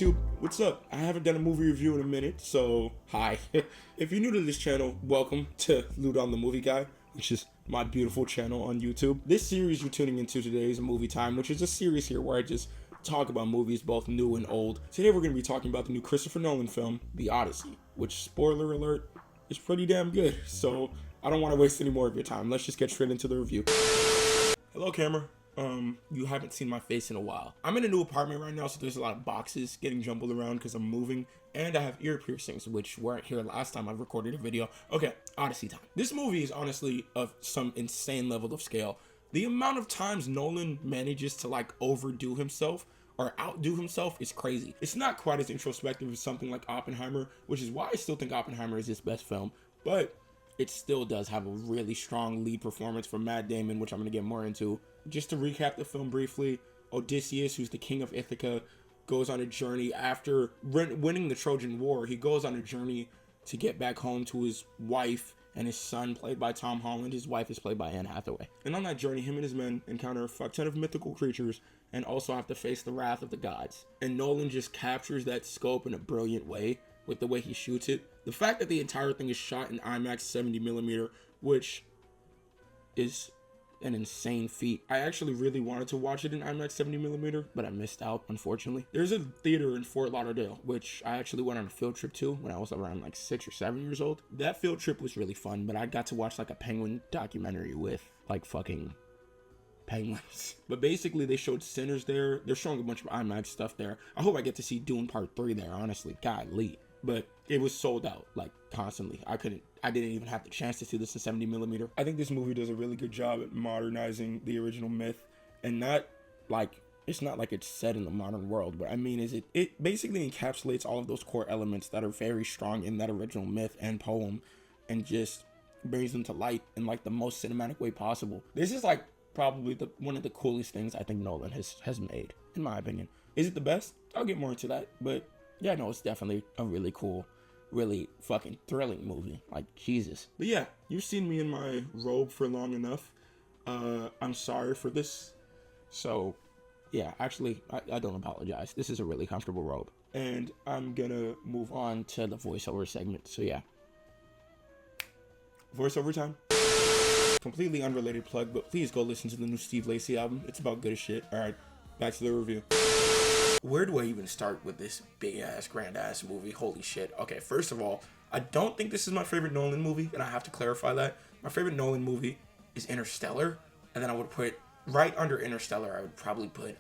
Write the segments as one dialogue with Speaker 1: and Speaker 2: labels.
Speaker 1: YouTube, what's up? I haven't done a movie review in a minute, so hi. If you're new to this channel, welcome to Loot on the Movie Guy, which is my beautiful channel on YouTube. This series you're tuning into today is Movie Time, which is a series here where I just talk about movies both new and old. Today we're going to be talking about the new Christopher Nolan film, The Odyssey, which, spoiler alert, is pretty damn good. So I don't want to waste any more of your time. Let's just get straight into the review. Hello, camera. You haven't seen my face in a while. I'm in a new apartment right now, so there's a lot of boxes getting jumbled around because I'm moving, and I have ear piercings, which weren't here last time I recorded a video. Okay, Odyssey time. This movie is honestly of some insane level of scale. The amount of times Nolan manages to like overdo himself or outdo himself is crazy. It's not quite as introspective as something like Oppenheimer, which is why I still think Oppenheimer is his best film, but it still does have a really strong lead performance from Matt Damon, which I'm going to get more into. Just to recap the film briefly, Odysseus, who's the king of Ithaca, goes on a journey after winning the Trojan War. He goes on a journey to get back home to his wife and his son, played by Tom Holland. His wife is played by Anne Hathaway. And on that journey, him and his men encounter a fuck ton of mythical creatures and also have to face the wrath of the gods. And Nolan just captures that scope in a brilliant way with the way he shoots it. The fact that the entire thing is shot in IMAX 70mm, which is an insane feat. I actually really wanted to watch it in IMAX 70mm, but I missed out, unfortunately. There's a theater in Fort Lauderdale, which I actually went on a field trip to when I was around like 6 or 7 years old. That field trip was really fun, but I got to watch like a penguin documentary with like fucking penguins. But basically they showed Sinners there. They're showing a bunch of IMAX stuff there. I hope I get to see Dune Part 3 there, honestly. Golly. But it was sold out like constantly. I didn't even have the chance to see this in 70mm. I think this movie does a really good job at modernizing the original myth, and not like it's not like it's set in the modern world, but I mean is it basically encapsulates all of those core elements that are very strong in that original myth and poem, and just brings them to light in like the most cinematic way possible. This is like probably one of the coolest things I think Nolan has made, in my opinion. Is it the best? I'll get more into that, but yeah, no, it's definitely a really cool, really fucking thrilling movie. Like, Jesus. But yeah, you've seen me in my robe for long enough. I'm sorry for this. So, yeah, actually, I don't apologize. This is a really comfortable robe. And I'm gonna move on to the voiceover segment. So, yeah. Voiceover time. Completely unrelated plug, but please go listen to the new Steve Lacy album. It's about good as shit. Alright, back to the review. Where do I even start with this big-ass, grand-ass movie? Holy shit. Okay, first of all, I don't think this is my favorite Nolan movie, and I have to clarify that. My favorite Nolan movie is Interstellar, and then I would put, right under Interstellar, I would probably put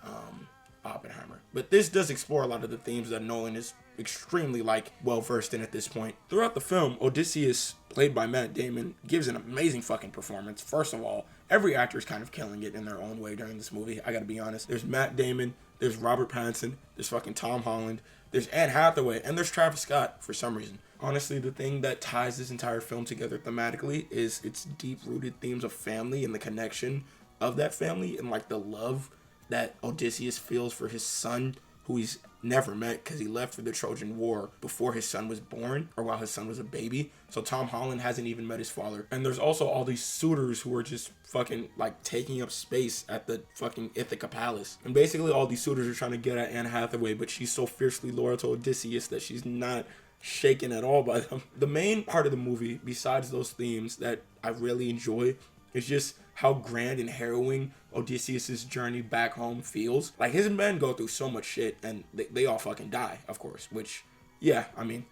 Speaker 1: Oppenheimer. But this does explore a lot of the themes that Nolan is extremely, well-versed in at this point. Throughout the film, Odysseus, played by Matt Damon, gives an amazing fucking performance. First of all, every actor is kind of killing it in their own way during this movie, I gotta be honest. There's Matt Damon, there's Robert Pattinson, there's fucking Tom Holland, there's Anne Hathaway, and there's Travis Scott for some reason. Honestly, the thing that ties this entire film together thematically is its deep-rooted themes of family and the connection of that family, and like the love that Odysseus feels for his son, who he's never met because he left for the Trojan War before his son was born, or while his son was a baby. So Tom Holland hasn't even met his father. And there's also all these suitors who are just fucking like taking up space at the fucking Ithaca Palace. And basically all these suitors are trying to get at Anne Hathaway, but she's so fiercely loyal to Odysseus that she's not shaken at all by them. The main part of the movie, besides those themes that I really enjoy, is just how grand and harrowing Odysseus' journey back home feels. Like, his men go through so much shit, and they all fucking die, of course. Which, yeah, I mean,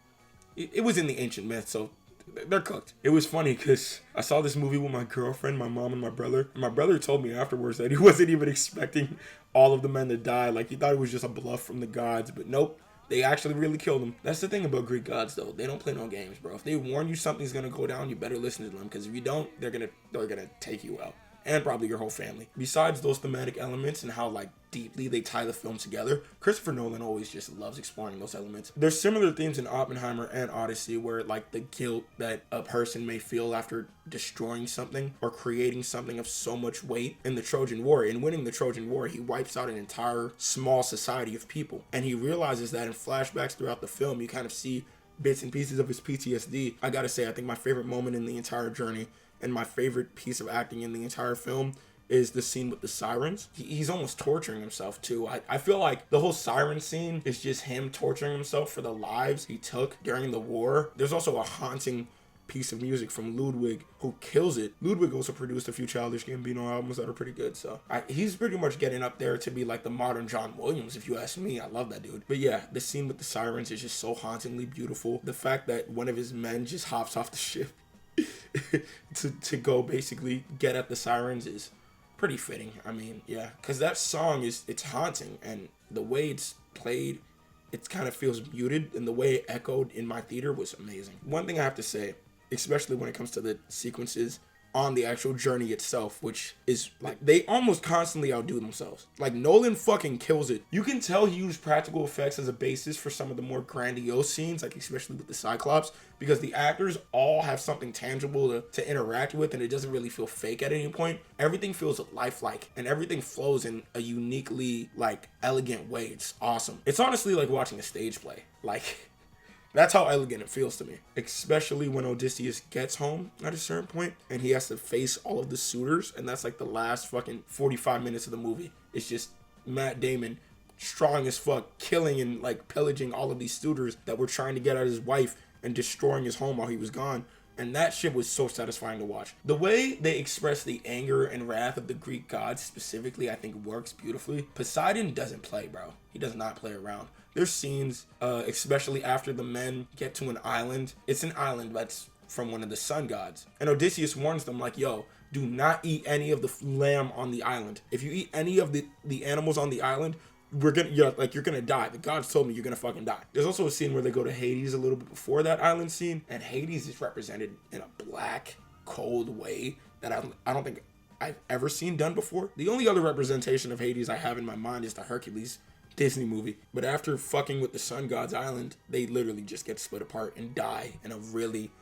Speaker 1: it was in the ancient myth, so they're cooked. It was funny, because I saw this movie with my girlfriend, my mom, and my brother. And my brother told me afterwards that he wasn't even expecting all of the men to die. Like, he thought it was just a bluff from the gods, but nope. They actually really killed him. That's the thing about Greek gods, though. They don't play no games, bro. If they warn you something's gonna go down, you better listen to them. Because if you don't, they're gonna take you out. And probably your whole family. Besides those thematic elements and how, deeply they tie the film together, Christopher Nolan always just loves exploring those elements. There's similar themes in Oppenheimer and Odyssey where, the guilt that a person may feel after destroying something or creating something of so much weight. In the Trojan War, in winning the Trojan War, he wipes out an entire small society of people. And he realizes that in flashbacks throughout the film, you kind of see bits and pieces of his PTSD. I gotta say, I think my favorite moment in the entire journey and my favorite piece of acting in the entire film is the scene with the sirens. He's almost torturing himself too. I feel like the whole siren scene is just him torturing himself for the lives he took during the war. There's also a haunting piece of music from Ludwig, who kills it. Ludwig also produced a few Childish Gambino albums that are pretty good, so he's pretty much getting up there to be like the modern John Williams, if you ask me. I love that dude. But yeah, the scene with the sirens is just so hauntingly beautiful. The fact that one of his men just hops off the ship to go basically get at the sirens is pretty fitting. I mean, yeah, because that song it's haunting, and the way it's played, it kind of feels muted, and the way it echoed in my theater was amazing. One thing I have to say, especially when it comes to the sequences on the actual journey itself, which is like they almost constantly outdo themselves. Like Nolan fucking kills it. You can tell he used practical effects as a basis for some of the more grandiose scenes, like especially with the Cyclops, because the actors all have something tangible to interact with, and it doesn't really feel fake at any point. Everything feels lifelike, and everything flows in a uniquely like elegant way. It's awesome. It's honestly like watching a stage play. Like, that's how elegant it feels to me, especially when Odysseus gets home at a certain point and he has to face all of the suitors, and that's like the last fucking 45 minutes of the movie. It's just Matt Damon, strong as fuck, killing and like pillaging all of these suitors that were trying to get at his wife and destroying his home while he was gone. And that shit was so satisfying to watch. The way they express the anger and wrath of the Greek gods specifically, I think works beautifully. Poseidon doesn't play, bro. He does not play around. There's scenes, especially after the men get to an island. It's an island that's from one of the sun gods. And Odysseus warns them like, yo, do not eat any of the lamb on the island. If you eat any of the animals on the island, you're gonna die. The gods told me you're gonna fucking die. There's also a scene where they go to Hades a little bit before that island scene, and Hades is represented in a black, cold way that I don't think I've ever seen done before. The only other representation of Hades I have in my mind is the Hercules Disney movie. But after fucking with the sun god's island, they literally just get split apart and die in a really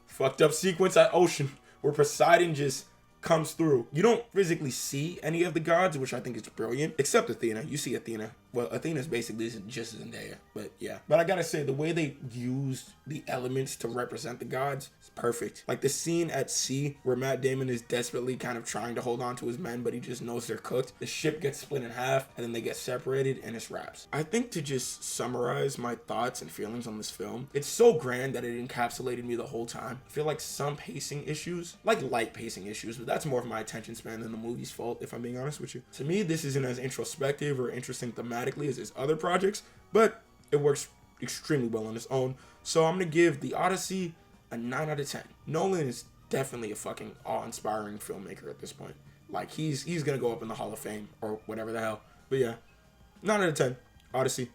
Speaker 1: fucked up sequence at Ocean where Poseidon just comes through. You don't physically see any of the gods, which I think is brilliant, except Athena. You see Athena. Well, Athena's basically just Zendaya, but yeah. But I gotta say, the way they used the elements to represent the gods is perfect. Like the scene at sea where Matt Damon is desperately kind of trying to hold on to his men, but he just knows they're cooked. The ship gets split in half, and then they get separated, and it's wraps. I think to just summarize my thoughts and feelings on this film, it's so grand that it encapsulated me the whole time. I feel like some pacing issues, like light pacing issues, but that's more of my attention span than the movie's fault, if I'm being honest with you. To me, this isn't as introspective or interesting thematically as his other projects, but it works extremely well on its own. So I'm gonna give The Odyssey a 9 out of 10. Nolan is definitely a fucking awe-inspiring filmmaker at this point. Like he's gonna go up in the Hall of Fame or whatever the hell. But yeah, 9 out of 10. Odyssey.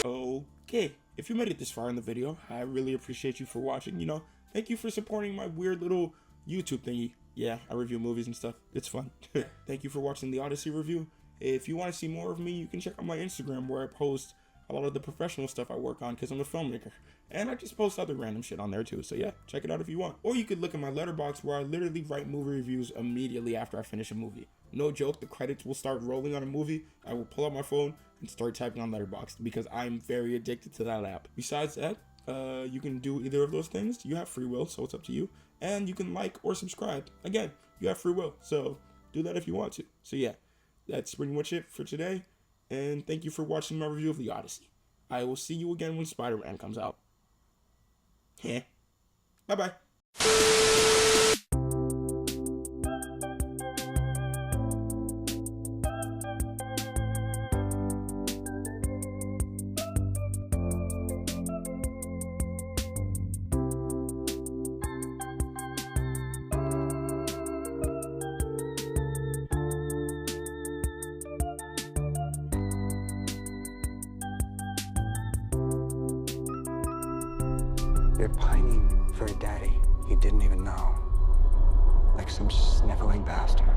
Speaker 1: Okay, if you made it this far in the video, I really appreciate you for watching. You know, thank you for supporting my weird little YouTube thingy. Yeah, I review movies and stuff. It's fun. Thank you for watching the Odyssey review. If you want to see more of me, you can check out my Instagram where I post a lot of the professional stuff I work on because I'm a filmmaker. And I just post other random shit on there too. So yeah, check it out if you want. Or you could look at my letterbox where I literally write movie reviews immediately after I finish a movie. No joke, the credits will start rolling on a movie. I will pull out my phone and start typing on Letterboxd because I'm very addicted to that app. Besides that, you can do either of those things. You have free will, so it's up to you. And you can like or subscribe. Again, you have free will, so do that if you want to. So yeah, that's pretty much it for today. And thank you for watching my review of The Odyssey. I will see you again when Spider-Man comes out. Yeah. Bye-bye.
Speaker 2: You're pining for a daddy you didn't even know. Like some sniveling bastard.